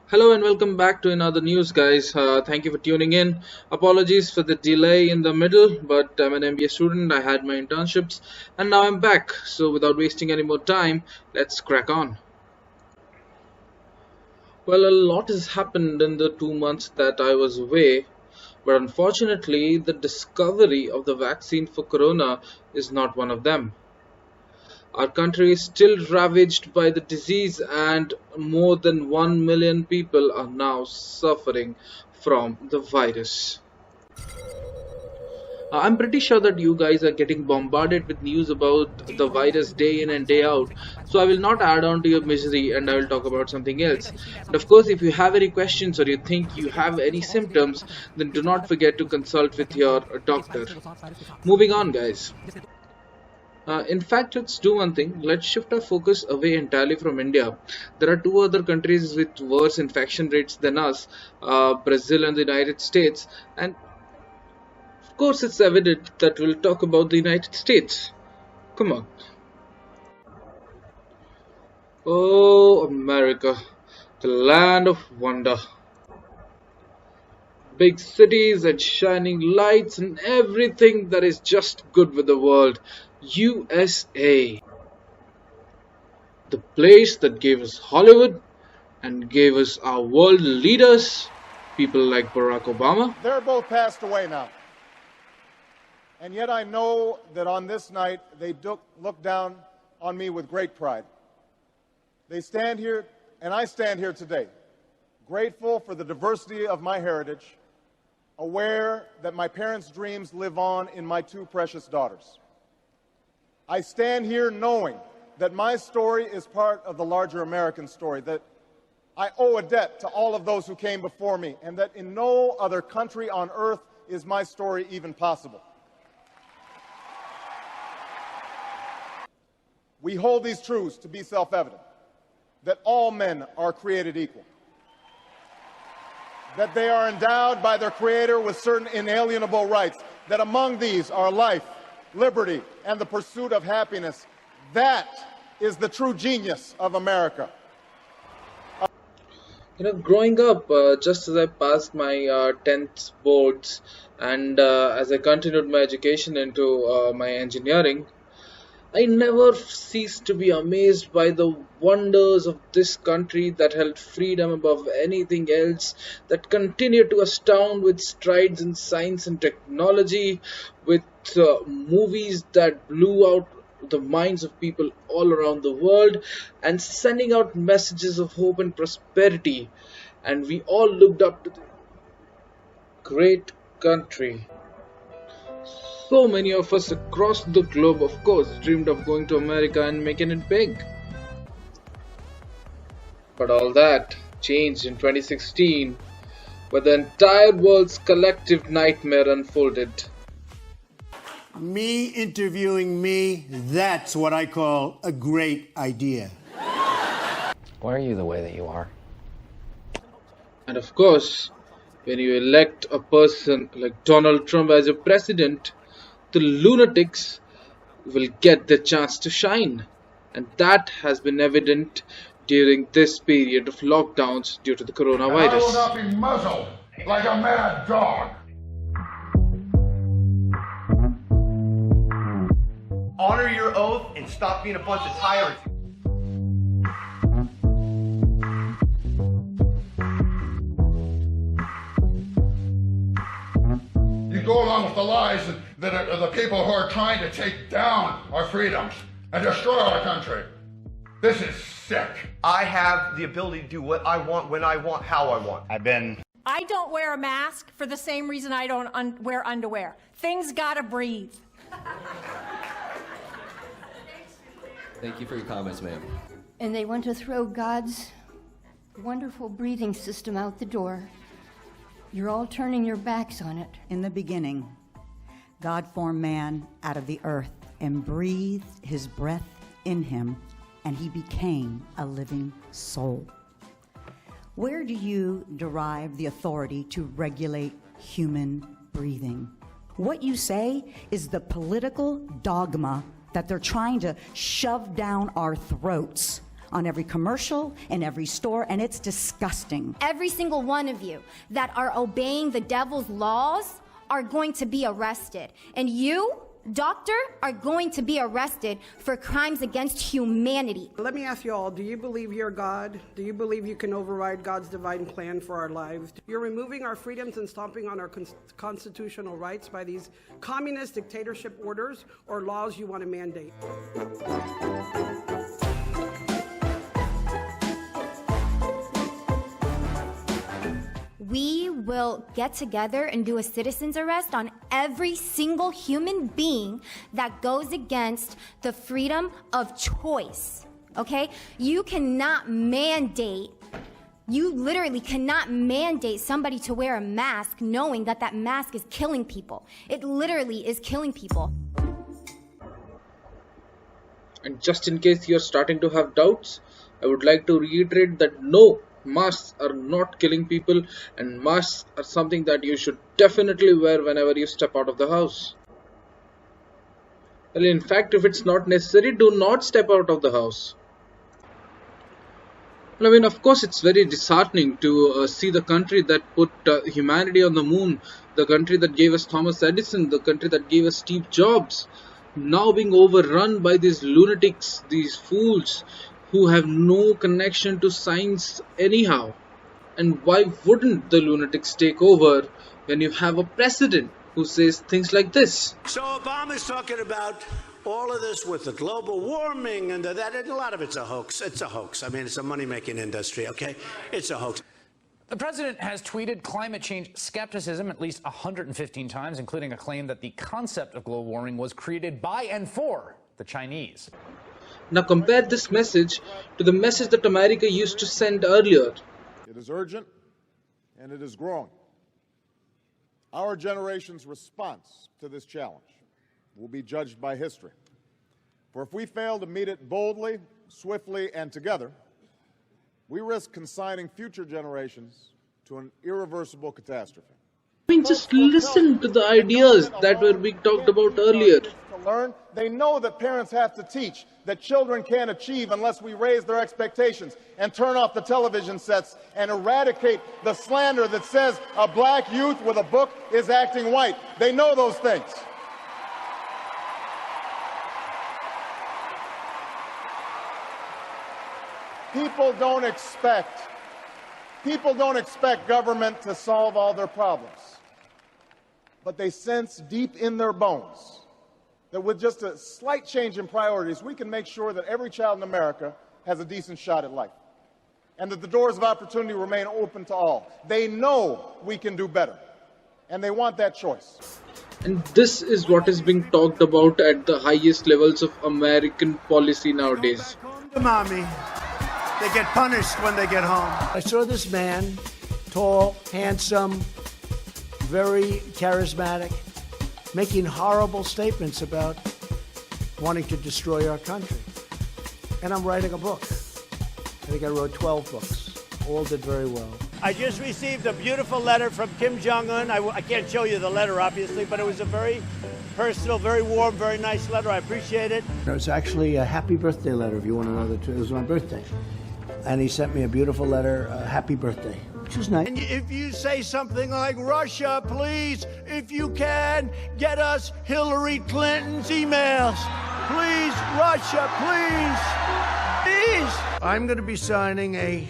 Hello and welcome back to another news, guys. Thank you for tuning in. Apologies for the delay in the middle, but I'm an MBA student. I had my internships and now I'm back. So, without wasting any more time, let's crack on. Well, a lot has happened in the 2 months that I was away, but unfortunately, the discovery of the vaccine for corona is not one of them. Our country is still ravaged by the disease, and more than 1 million people are now suffering from the virus. I'm pretty sure that you guys are getting bombarded with news about the virus day in and day out, so I will not add on to your misery and I will talk about something else. And of course, if you have any questions or you think you have any symptoms, then do not forget to consult with your doctor. Moving on, guys. In fact, let's do one thing. Let's shift our focus away entirely from India. There are two other countries with worse infection rates than us, Brazil and the United States. And of course, it's evident that we'll talk about the United States. Come on. Oh, America, the land of wonder. Big cities and shining lights and everything that is just good with the world. USA, the place that gave us Hollywood and gave us our world leaders, people like Barack Obama. They're both passed away now. And yet I know that on this night they look down on me with great pride. They stand here, and I stand here today, grateful for the diversity of my heritage, aware that my parents' dreams live on in my two precious daughters. I stand here knowing that my story is part of the larger American story, that I owe a debt to all of those who came before me, and that in no other country on earth is my story even possible. We hold these truths to be self-evident, that all men are created equal, that they are endowed by their Creator with certain inalienable rights, that among these are life, liberty, and the pursuit of happiness. That is the true genius of America. Growing up, just as I passed my 10th boards and as I continued my education into my engineering, I never ceased to be amazed by the wonders of this country that held freedom above anything else, that continued to astound with strides in science and technology, with movies that blew out the minds of people all around the world, and sending out messages of hope and prosperity. And we all looked up to the great country. So many of us across the globe, of course, dreamed of going to America and making it big. But all that changed in 2016, where the entire world's collective nightmare unfolded. Me interviewing me, that's what I call a great idea. Why are you the way that you are? And of course, when you elect a person like Donald Trump as your president, the lunatics will get the chance to shine. And that has been evident during this period of lockdowns due to the I will coronavirus. not be muzzled like a mad dog. Honor your oath and stop being a bunch of tyrants. You go along with the lies that are the people who are trying to take down our freedoms and destroy our country. This is sick. I have the ability to do what I want, when I want, how I want. I don't wear a mask for the same reason I don't wear underwear. Things gotta breathe. Thank you for your comments, ma'am. And they want to throw God's wonderful breathing system out the door. You're all turning your backs on it. In the beginning, God formed man out of the earth and breathed his breath in him, and he became a living soul. Where do you derive the authority to regulate human breathing? What you say is the political dogma that they're trying to shove down our throats. on every commercial, in every store, and it's disgusting. Every single one of you that are obeying the devil's laws are going to be arrested. And you, doctor, are going to be arrested for crimes against humanity. Let me ask you all, do you believe you're God? Do you believe you can override God's divine plan for our lives? You're removing our freedoms and stomping on our constitutional rights by these communist dictatorship orders or laws you want to mandate. We will get together and do a citizen's arrest on every single human being that goes against the freedom of choice, okay? You literally cannot mandate somebody to wear a mask knowing that that mask is killing people. It literally is killing people. And just in case you're starting to have doubts, I would like to reiterate that no, masks are not killing people, and masks are something that you should definitely wear whenever you step out of the house. Well, in fact, if it's not necessary, do not step out of the house. Well, I mean, of course, it's very disheartening to see the country that put humanity on the moon, the country that gave us Thomas Edison, the country that gave us Steve Jobs, now being overrun by these lunatics, these fools, who have no connection to science anyhow. And why wouldn't the lunatics take over when you have a president who says things like this? So Obama's talking about all of this with the global warming and that, and a lot of it's a hoax. It's a hoax. I mean, it's a money-making industry, okay? It's a hoax. The president has tweeted climate change skepticism at least 115 times, including a claim that the concept of global warming was created by and for the Chinese. Now compare this message to the message that America used to send earlier. It is urgent and it is growing. Our generation's response to this challenge will be judged by history. For if we fail to meet it boldly, swiftly, and together, we risk consigning future generations to an irreversible catastrophe. I mean, just listen to the ideas that were being talked about earlier. They know that parents have to teach that children can't achieve unless we raise their expectations and turn off the television sets and eradicate the slander that says a black youth with a book is acting white. They know those things. People don't expect government to solve all their problems. But they sense deep in their bones that with just a slight change in priorities, we can make sure that every child in America has a decent shot at life and that the doors of opportunity remain open to all. They know we can do better, and they want that choice. And this is what is being talked about at the highest levels of American policy nowadays. Mommy, they get punished when they get home. I saw this man, tall, handsome, very charismatic, making horrible statements about wanting to destroy our country. And I'm writing a book. I think I wrote 12 books. All did very well. I just received a beautiful letter from Kim Jong-un. I can't show you the letter, obviously, but it was a very personal, very warm, very nice letter. I appreciate it. It was actually a happy birthday letter, if you want to know the truth. It was my birthday. And he sent me a beautiful letter, happy birthday, which was nice. And if you say something like, Russia, please, if you can, get us Hillary Clinton's emails. Please, Russia, please, please. I'm going to be signing a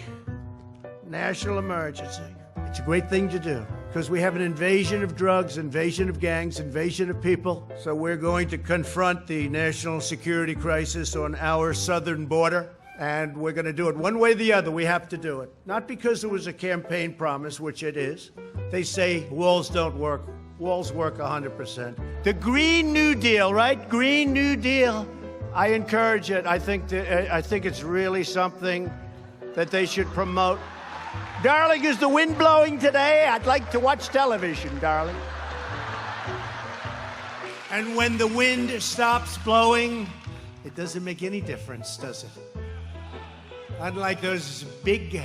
national emergency. It's a great thing to do because we have an invasion of drugs, invasion of gangs, invasion of people. So we're going to confront the national security crisis on our southern border. And we're going to do it one way or the other. We have to do it. Not because it was a campaign promise, which it is. They say walls don't work. Walls work 100%. The Green New Deal, right? Green New Deal. I encourage it. I think it's really something that they should promote. Darling, is the wind blowing today? I'd like to watch television, darling. And when the wind stops blowing, it doesn't make any difference, does it? Unlike those big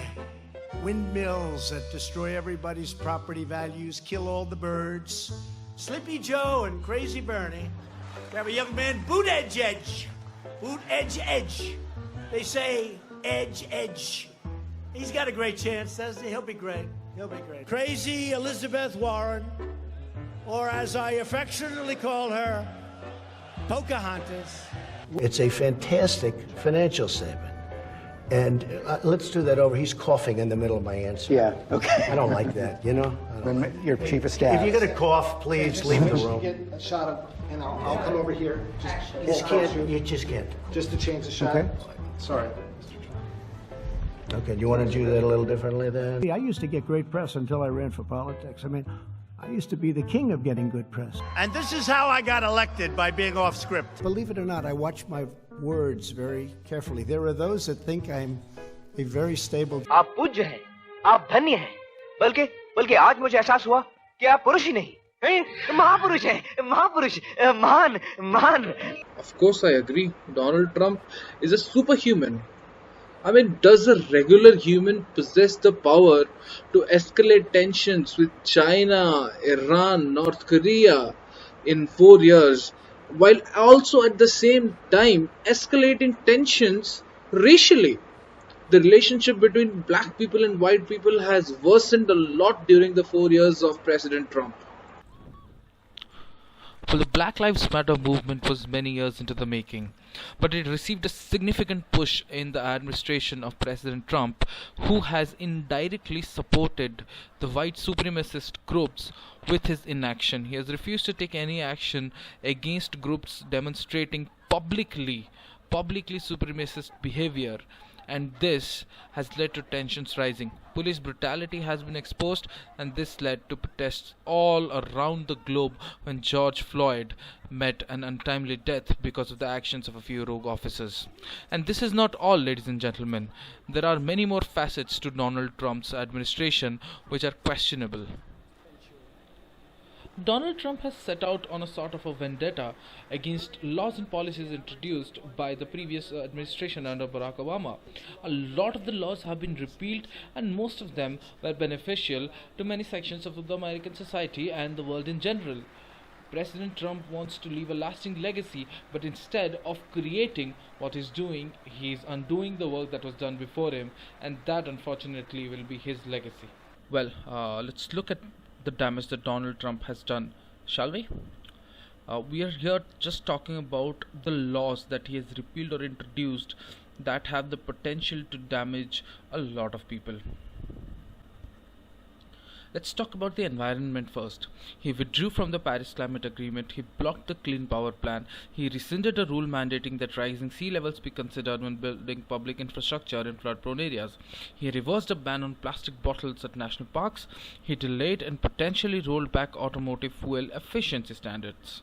windmills that destroy everybody's property values, kill all the birds. Sleepy Joe and Crazy Bernie. We have a young man, Boot Edge. They say, edge. He's got a great chance, doesn't he? He'll be great. He'll be great. Crazy Elizabeth Warren, or as I affectionately call her, Pocahontas. It's a fantastic financial statement. And let's do that over. He's coughing in the middle of my answer. Yeah, okay. I don't like that, you know? Your chief of staff. If you're going to cough, please leave the room. Get a shot of, and I'll come over here. You just can't. Just to change the shot. Okay. Sorry. Okay, do you want to do that a little differently then? I used to get great press until I ran for politics. I mean, I used to be the king of getting good press. And this is how I got elected, by being off script. Believe it or not, I watch my words very carefully. There are those that think I'm a very stable. आप पूज्य हैं, आप धन्य हैं, बल्कि आज मुझे एहसास हुआ कि आप पुरुष ही नहीं, महापुरुष हैं, महापुरुष, महान. Of course, I agree. Donald Trump is a superhuman. I mean, does a regular human possess the power to escalate tensions with China, Iran, North Korea in 4 years, while also at the same time escalating tensions racially? The relationship between black people and white people has worsened a lot during the 4 years of President Trump. Well, the Black Lives Matter movement was many years into the making, but it received a significant push in the administration of President Trump, who has indirectly supported the white supremacist groups with his inaction. He has refused to take any action against groups demonstrating publicly supremacist behavior, and this has led to tensions rising. Police brutality has been exposed, and this led to protests all around the globe when George Floyd met an untimely death because of the actions of a few rogue officers. And this is not all, ladies and gentlemen. There are many more facets to Donald Trump's administration which are questionable. Donald Trump has set out on a sort of a vendetta against laws and policies introduced by the previous administration under Barack Obama. A lot of the laws have been repealed, and most of them were beneficial to many sections of the American society and the world in general. President Trump wants to leave a lasting legacy, but instead of creating what he's doing, he's undoing the work that was done before him, and that unfortunately will be his legacy. Well, let's look at the damage that Donald Trump has done, shall we? We are here just talking about the laws that he has repealed or introduced that have the potential to damage a lot of people. Let's talk about the environment first. He withdrew from the Paris Climate Agreement, he blocked the Clean Power Plan, he rescinded a rule mandating that rising sea levels be considered when building public infrastructure in flood-prone areas. He reversed a ban on plastic bottles at national parks, he delayed and potentially rolled back automotive fuel efficiency standards.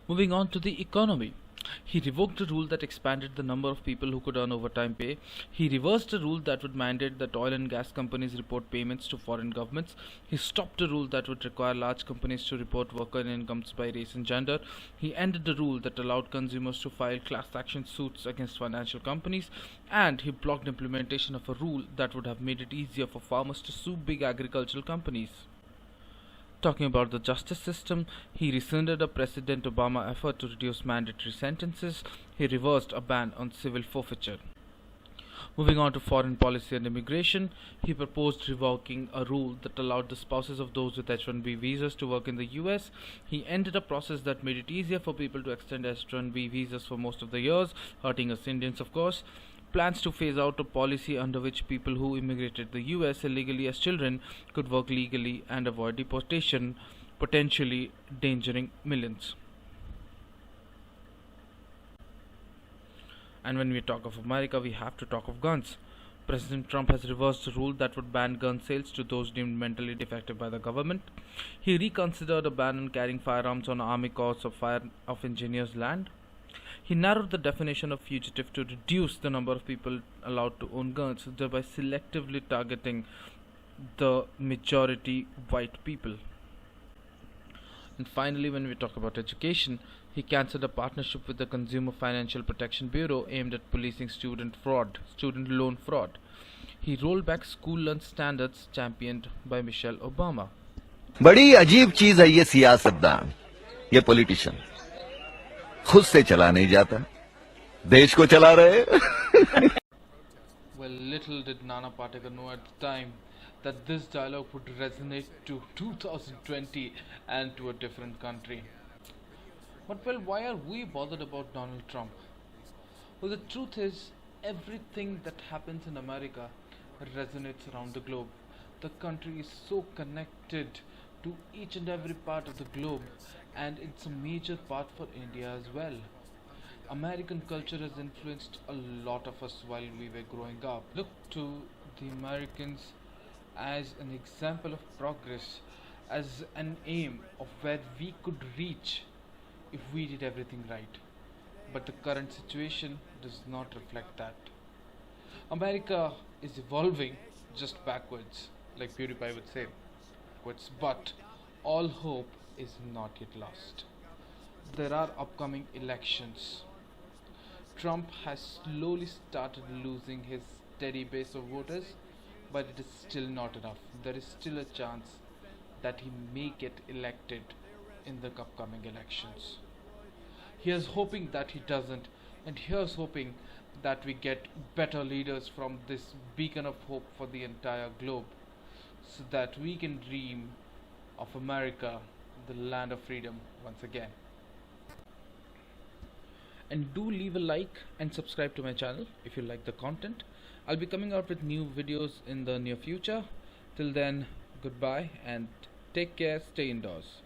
Moving on to the economy. He revoked a rule that expanded the number of people who could earn overtime pay. He reversed a rule that would mandate that oil and gas companies report payments to foreign governments. He stopped a rule that would require large companies to report worker incomes by race and gender. He ended the rule that allowed consumers to file class action suits against financial companies. And he blocked implementation of a rule that would have made it easier for farmers to sue big agricultural companies. Talking about the justice system, he rescinded a President Obama effort to reduce mandatory sentences. He reversed a ban on civil forfeiture. Moving on to foreign policy and immigration, he proposed revoking a rule that allowed the spouses of those with H-1B visas to work in the US. He ended a process that made it easier for people to extend H-1B visas for most of the years, hurting us Indians of course. Plans to phase out a policy under which people who immigrated to the US illegally as children could work legally and avoid deportation, potentially endangering millions. And when we talk of America, we have to talk of guns. President Trump has reversed a rule that would ban gun sales to those deemed mentally defective by the government. He reconsidered a ban on carrying firearms on Army Corps of Engineers land. He narrowed the definition of fugitive to reduce the number of people allowed to own guns, thereby selectively targeting the majority white people. And finally, when we talk about education, he cancelled a partnership with the Consumer Financial Protection Bureau aimed at policing student loan fraud. He rolled back school lunch standards championed by Michelle Obama. बड़ी अजीब चीज है ये सियासतदान, ये politician खुद से चला नहीं जाता, देश को चला रहे Well, little did Nana Patekar know at the time that this dialogue would resonate to 2020 and to a different country. But well, why are we bothered about Donald Trump? Well, the truth is, everything that happens in America resonates around the globe. The country is so connected to each and every part of the globe, and it's a major part for India as well. American culture has influenced a lot of us while we were growing up. Look to the Americans as an example of progress, as an aim of where we could reach if we did everything right. But the current situation does not reflect that. America is evolving just backwards, like PewDiePie would say. But all hope is not yet lost. There are upcoming elections. Trump has slowly started losing his steady base of voters, but it is still not enough. There is still a chance that he may get elected in the upcoming elections. Here's hoping that he doesn't, and here's hoping that we get better leaders from this beacon of hope for the entire globe, so that we can dream of America, the land of freedom, once again. And do leave a like and subscribe to my channel if you like the content. I'll be coming out with new videos in the near future. Till then, goodbye and take care, stay indoors.